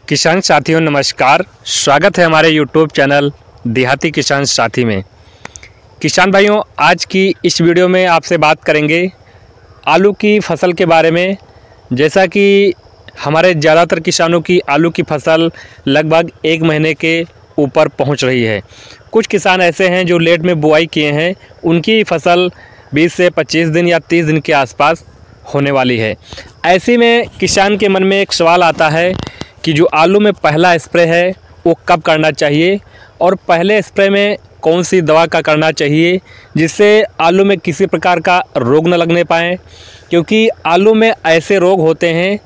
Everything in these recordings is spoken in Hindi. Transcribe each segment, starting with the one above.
किसान साथियों नमस्कार, स्वागत है हमारे YouTube चैनल देहाती किसान साथी में। किसान भाइयों, आज की इस वीडियो में आपसे बात करेंगे आलू की फसल के बारे में। जैसा कि हमारे ज़्यादातर किसानों की आलू की फसल लगभग 1 महीने के ऊपर पहुंच रही है। कुछ किसान ऐसे हैं जो लेट में बुआई किए हैं, उनकी फसल 20 से 25 दिन या 30 दिन के आसपास होने वाली है। ऐसे में किसान के मन में एक सवाल आता है कि जो आलू में पहला स्प्रे है वो कब करना चाहिए और पहले स्प्रे में कौन सी दवा का करना चाहिए जिससे आलू में किसी प्रकार का रोग न लगने पाए। क्योंकि आलू में ऐसे रोग होते हैं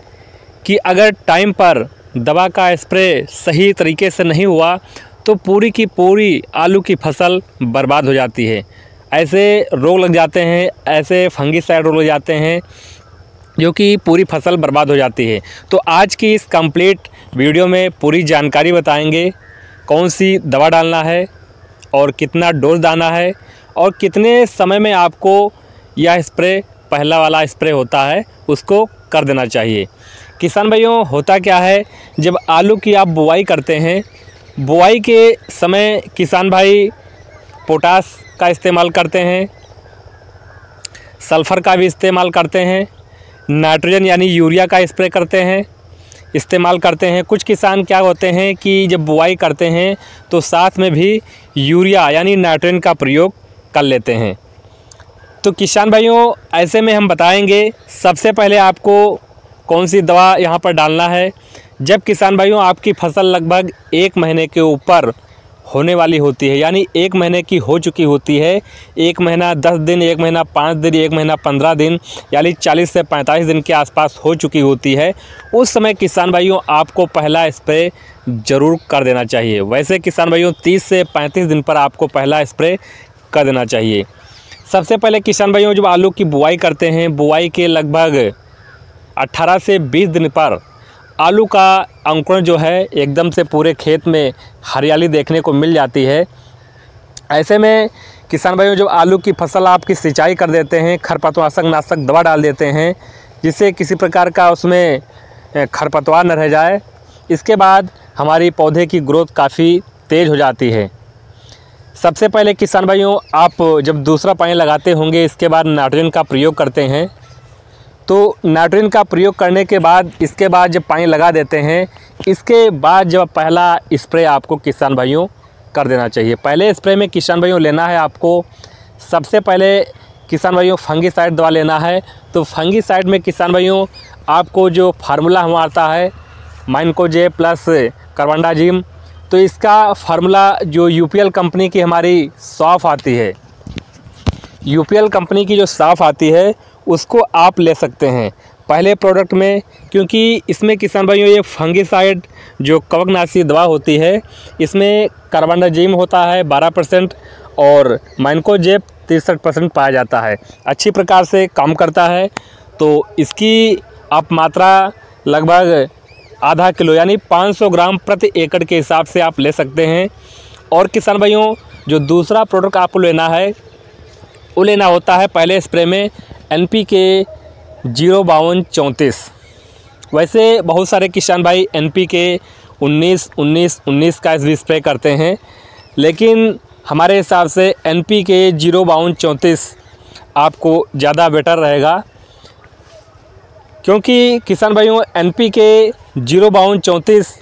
कि अगर टाइम पर दवा का स्प्रे सही तरीके से नहीं हुआ तो पूरी की पूरी आलू की फसल बर्बाद हो जाती है। ऐसे रोग लग जाते हैं, ऐसे फंगिसाइड रोग लग जाते हैं जो कि पूरी फसल बर्बाद हो जाती है। तो आज की इस कंप्लीट वीडियो में पूरी जानकारी बताएंगे कौन सी दवा डालना है और कितना डोज डालना है और कितने समय में आपको यह स्प्रे, पहला वाला स्प्रे होता है, उसको कर देना चाहिए। किसान भाइयों, होता क्या है, जब आलू की आप बुआई करते हैं, बुआई के समय किसान भाई पोटास का इस्तेमाल करते हैं, सल्फ़र का भी इस्तेमाल करते हैं, नाइट्रोजन यानी यूरिया का स्प्रे इस्तेमाल करते हैं। कुछ किसान क्या होते हैं कि जब बुआई करते हैं तो साथ में भी यूरिया यानी नाइट्रोजन का प्रयोग कर लेते हैं। तो किसान भाइयों, ऐसे में हम बताएंगे सबसे पहले आपको कौन सी दवा यहाँ पर डालना है। जब किसान भाइयों आपकी फसल लगभग 1 महीने के ऊपर होने वाली होती है, यानी 1 महीने की हो चुकी होती है, 1 महीना 10 दिन, 1 महीना 5 दिन, 1 महीना 15 दिन, यानी 40 से 45 दिन के आसपास हो चुकी होती है, उस समय किसान भाइयों आपको पहला स्प्रे ज़रूर कर देना चाहिए। वैसे किसान भाइयों 30 से 35 दिन पर आपको पहला स्प्रे कर देना चाहिए। सबसे पहले किसान भाइयों जब आलू की बुआई करते हैं, बुआई के लगभग 18 से 20 दिन पर आलू का अंकुरण जो है एकदम से पूरे खेत में हरियाली देखने को मिल जाती है। ऐसे में किसान भाइयों जब आलू की फसल आपकी सिंचाई कर देते हैं, खरपतवार नाशक दवा डाल देते हैं जिससे किसी प्रकार का उसमें खरपतवार न रह जाए। इसके बाद हमारी पौधे की ग्रोथ काफ़ी तेज़ हो जाती है। सबसे पहले किसान भाइयों आप जब दूसरा पानी लगाते होंगे, इसके बाद नाइट्रोजन का प्रयोग करते हैं। तो नाइट्रोजन का प्रयोग करने के बाद इसके बाद जब पानी लगा देते हैं, इसके बाद जब पहला स्प्रे आपको किसान भाइयों कर देना चाहिए। पहले स्प्रे में किसान भाइयों लेना है आपको, सबसे पहले किसान भाइयों फंगिसाइड दवा लेना है। तो फंगिसाइड में किसान भाइयों आपको जो फार्मूला हम आता है माइनकोजेब प्लस कार्बेंडाजिम, तो इसका फार्मूला जो यूपीएल कंपनी की हमारी सॉफ आती है, यूपीएल कंपनी की जो सॉफ आती है उसको आप ले सकते हैं पहले प्रोडक्ट में। क्योंकि इसमें किसान भाइयों ये फंगिसाइड जो कवकनाशी दवा होती है, इसमें कार्बेंडाजिम होता है 12% और माइनकोजेब 63% पाया जाता है, अच्छी प्रकार से काम करता है। तो इसकी आप मात्रा लगभग आधा किलो यानी 500 ग्राम प्रति एकड़ के हिसाब से आप ले सकते हैं। और किसान भाइयों जो दूसरा प्रोडक्ट आपको लेना है वो लेना होता है पहले स्प्रे में NPK 05234। वैसे बहुत सारे किसान भाई NPK 19-19-19 का भी स्प्रे करते हैं, लेकिन हमारे हिसाब से NPK 05234 आपको ज़्यादा बेटर रहेगा। क्योंकि किसान भाइयों NPK 05234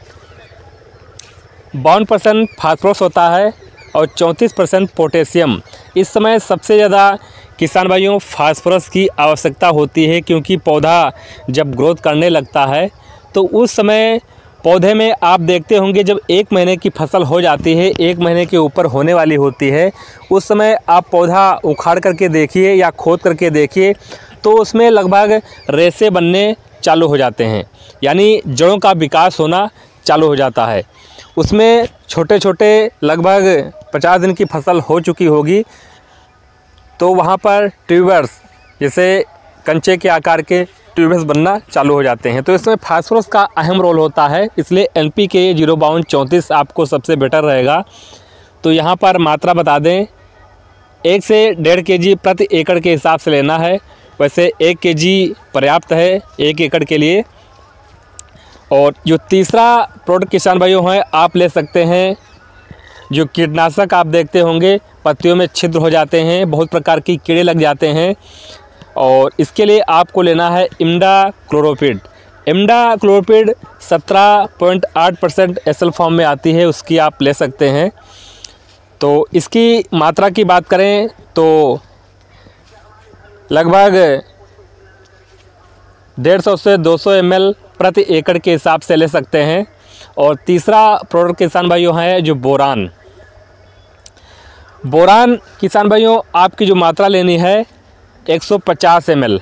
52% फास्फोरस होता है और 34% पोटेशियम। इस समय सबसे ज़्यादा किसान भाइयों फास्फोरस की आवश्यकता होती है, क्योंकि पौधा जब ग्रोथ करने लगता है तो उस समय पौधे में आप देखते होंगे जब 1 महीने की फसल हो जाती है, 1 महीने के ऊपर होने वाली होती है, उस समय आप पौधा उखाड़ करके देखिए या खोद करके देखिए तो उसमें लगभग रेशे बनने चालू हो जाते हैं, यानी जड़ों का विकास होना चालू हो जाता है। उसमें छोटे छोटे लगभग 50 दिन की फसल हो चुकी होगी तो वहाँ पर ट्यूबर्स, जैसे कंचे के आकार के ट्यूबर्स बनना चालू हो जाते हैं। तो इसमें फास्फोरस का अहम रोल होता है, इसलिए NPK 05234 आपको सबसे बेटर रहेगा। तो यहाँ पर मात्रा बता दें, 1 से 1.5 kg प्रति एकड़ के हिसाब से लेना है। वैसे 1 kg पर्याप्त है 1 एकड़ के लिए। और जो तीसरा प्रोडक्ट किसान भाइयों हैं, आप ले सकते हैं जो कीटनाशक आप देखते होंगे पत्तियों में छिद्र हो जाते हैं, बहुत प्रकार की कीड़े लग जाते हैं, और इसके लिए आपको लेना है इमिडाक्लोप्रिड। इमिडाक्लोप्रिड 17.8% एसएल फॉर्म में आती है, उसकी आप ले सकते हैं। तो इसकी मात्रा की बात करें तो लगभग 150 से 200 ml प्रति एकड़ के हिसाब से ले सकते हैं। और तीसरा प्रोडक्ट किसान भाइयों है जो बोरान। बोरान किसान भाइयों आपकी जो मात्रा लेनी है 150 ml,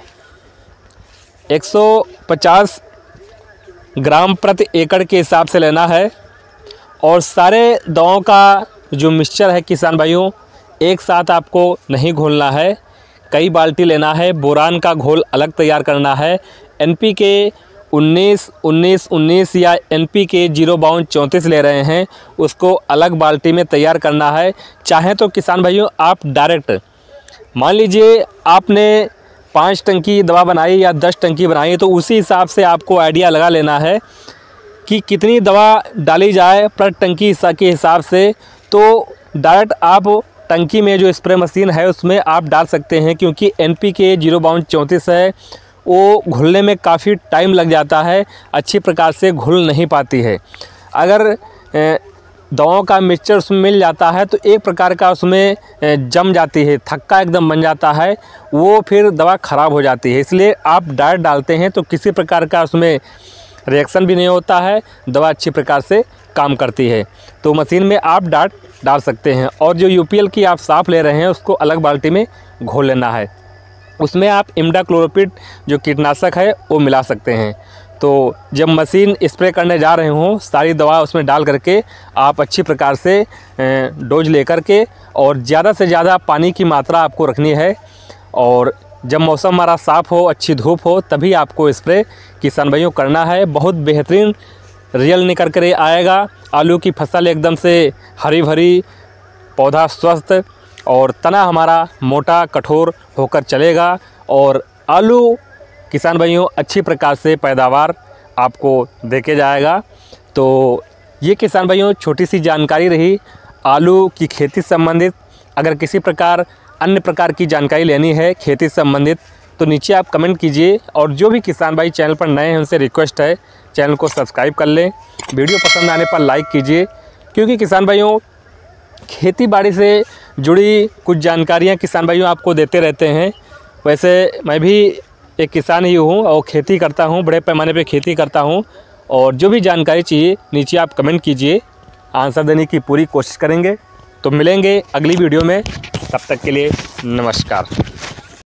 150 ग्राम प्रति एकड़ के हिसाब से लेना है। और सारे दवाओं का जो मिक्सचर है किसान भाइयों, एक साथ आपको नहीं घोलना है, कई बाल्टी लेना है। बोरान का घोल अलग तैयार करना है। NPK 19-19-19 या NPK 0-32-34 ले रहे हैं, उसको अलग बाल्टी में तैयार करना है। चाहे तो किसान भाइयों आप डायरेक्ट, मान लीजिए आपने 5 टंकी दवा बनाई या 10 टंकी बनाई, तो उसी हिसाब से आपको आइडिया लगा लेना है कि कितनी दवा डाली जाए पर टंकी के हिसाब से। तो डायरेक्ट आप टंकी में जो स्प्रे मशीन है उसमें आप डाल सकते हैं, क्योंकि NPK 0-32-34 है, वो घुलने में काफ़ी टाइम लग जाता है, अच्छी प्रकार से घुल नहीं पाती है। अगर दवाओं का मिक्सचर उसमें मिल जाता है तो एक प्रकार का उसमें जम जाती है, थक्का एकदम बन जाता है, वो फिर दवा ख़राब हो जाती है। इसलिए आप डायरेक्ट डालते हैं तो किसी प्रकार का उसमें रिएक्शन भी नहीं होता है, दवा अच्छी प्रकार से काम करती है। तो मशीन में आप डायरेक्ट डाल सकते हैं। और जो UPL की आप साफ़ ले रहे हैं उसको अलग बाल्टी में घोल लेना है, उसमें आप इमिडाक्लोप्रिड जो कीटनाशक है वो मिला सकते हैं। तो जब मशीन स्प्रे करने जा रहे हों, सारी दवा उसमें डाल करके आप अच्छी प्रकार से डोज लेकर के, और ज़्यादा से ज़्यादा पानी की मात्रा आपको रखनी है। और जब मौसम हमारा साफ़ हो, अच्छी धूप हो, तभी आपको स्प्रे किसान भाइयों करना है। बहुत बेहतरीन रिजल्ट निकल कर आएगा। आलू की फसल एकदम से हरी भरी, पौधा स्वस्थ और तना हमारा मोटा कठोर होकर चलेगा। और आलू किसान भाइयों अच्छी प्रकार से पैदावार आपको देके जाएगा। तो ये किसान भाइयों छोटी सी जानकारी रही आलू की खेती संबंधित। अगर किसी प्रकार अन्य प्रकार की जानकारी लेनी है खेती संबंधित तो नीचे आप कमेंट कीजिए। और जो भी किसान भाई चैनल पर नए हैं उनसे रिक्वेस्ट है चैनल को सब्सक्राइब कर लें, वीडियो पसंद आने पर लाइक कीजिए, क्योंकि किसान भाइयों खेती बाड़ी से जुड़ी कुछ जानकारियां किसान भाइयों आपको देते रहते हैं। वैसे मैं भी एक किसान ही हूँ और खेती करता हूँ, बड़े पैमाने पे खेती करता हूँ। और जो भी जानकारी चाहिए नीचे आप कमेंट कीजिए, आंसर देने की पूरी कोशिश करेंगे। तो मिलेंगे अगली वीडियो में, तब तक के लिए नमस्कार।